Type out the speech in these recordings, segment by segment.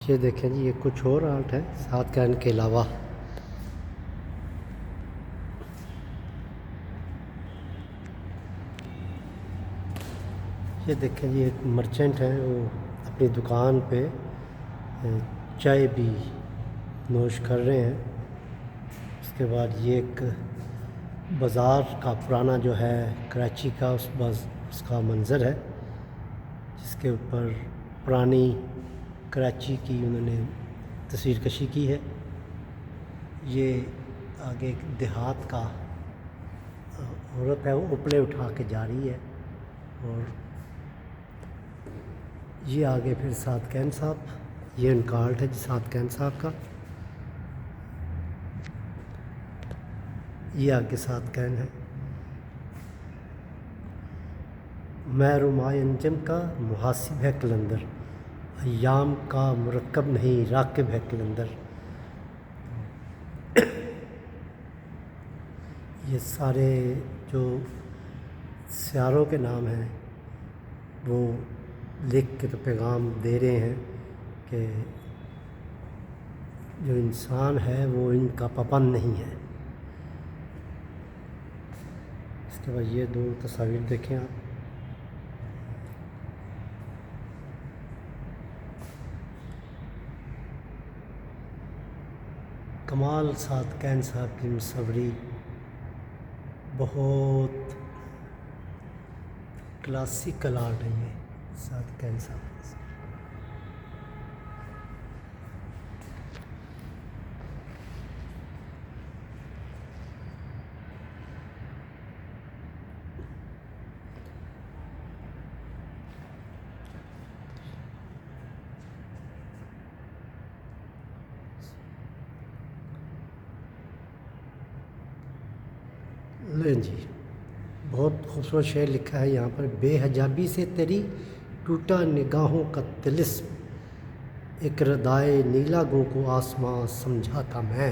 ये देखें जी, ये कुछ और आर्ट है सात कैन के अलावा। ये देखें जी, एक मर्चेंट है, वो अपनी दुकान पे चाय भी नोश कर रहे हैं। उसके बाद ये एक बाज़ार का पुराना जो है कराची का उसका मंज़र है, जिसके ऊपर पुरानी कराची की उन्होंने तस्वीर कशी की है। ये आगे एक देहात का औरत है, वो उपले उठा के जा रही है। और ये आगे फिर सात कैन साहब, ये उनका आर्ट है जी सात कैन साहब का। ये आगे सात कैन है। मैं रुमाए अंजम का मुहासिब है कलंदर, अय्याम का मुरक्कब नहीं राकिब है कलंदर। ये सारे जो सियारों के नाम हैं वो लिख के तो पैगाम दे रहे हैं कि जो इंसान है वो इनका पाबंद नहीं है। इसके बाद ये दो तस्वीर देखें आप। कमाल सात कैन साहब की मुसव्वरी बहुत क्लासिकल आर्ट है ये सात कैन साहब। लें जी, बहुत खूबसूरत शेर लिखा है यहाँ पर। बेहजाबी से तेरी टूटा निगाहों का तिलिस्म, एक रदाए नीला गो को आसमां समझा था मैं।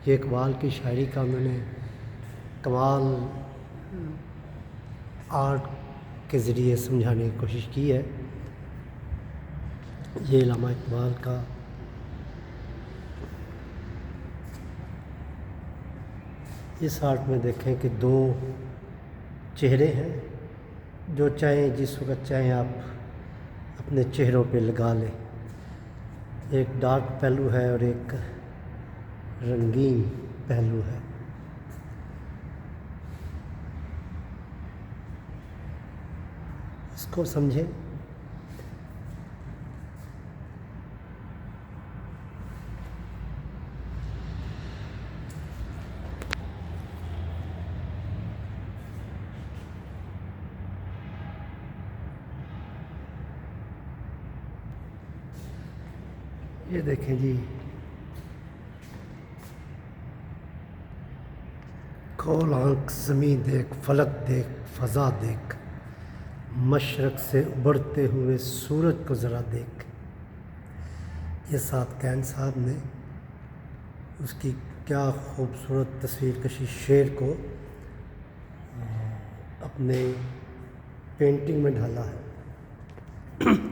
ये इकबाल की शायरी का उन्होंने कमाल आर्ट के ज़रिए समझाने की कोशिश की है। ये इल्लामा इकबाल का इस आर्ट में देखें कि दो चेहरे हैं, जो चाहें जिस वक्त चाहें आप अपने चेहरों पे लगा लें। एक डार्क पहलू है और एक रंगीन पहलू है। इसको समझें। ये देखें जी, खोल आँख ज़मीं देख, फलक देख, फ़ज़ा देख, मशरक़ से उभरते हुए सूरज को ज़रा देख। ये सात कैन साहब ने उसकी क्या खूबसूरत तस्वीर कशी शेर को अपने पेंटिंग में ढाला है।